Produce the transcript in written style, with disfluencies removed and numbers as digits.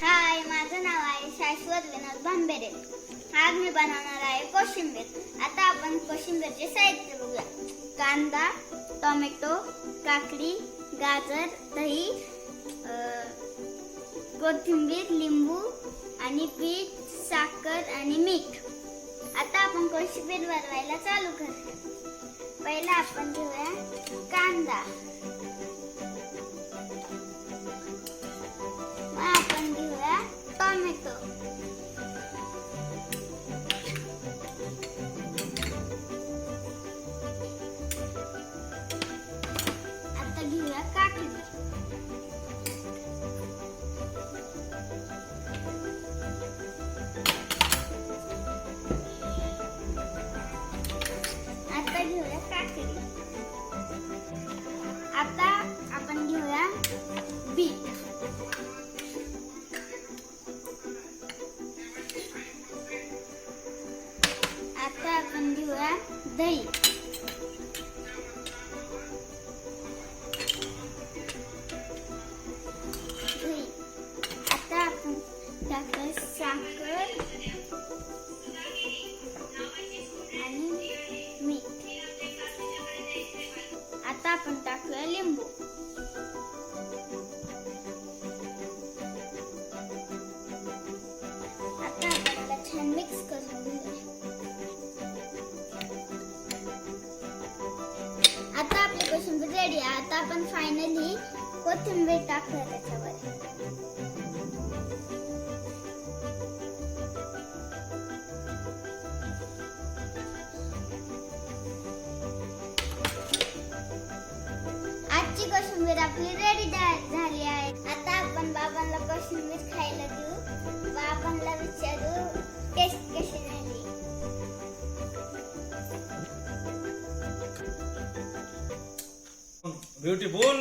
हाय, माझं नाव आहे शashwat भांबेरे. आज मी बनवणार आहे कोशिंबीर. आता आपण कोशिंबीरचे साहित्य बघूया. कांदा, टोमॅटो, काकडी, गाजर, दही, कोथिंबीर, लिंबू आणि पीठ, साखर आणि मीठ. आता आपण कोशिंबीर बनवायला चालू करूया. पहिला आपण घेऊया कांदा. आपण घेऊया टोमॅटो. आता घेऊया काकडी. आता घेऊया काकडी. आता आपण घेऊया बीट. आता आपण घेऊया दही. आता आपण टाकूया साखर आणि मीठ. आता आपण टाकूया लिंबू. आता आपण छान मिक्स करून घेऊया. आता आपली कोशिंबीर रेडी आहे. आता आपण फायनली कोथिंबीर टाकूया त्याच्यावर. आजची कोशिंबीर आपली रेडी झाली आहे. आता आपण बाबांना कोशिंबीर खायला देऊ. बाबांना विचारू टेस्ट कशी झाली. Beautiful.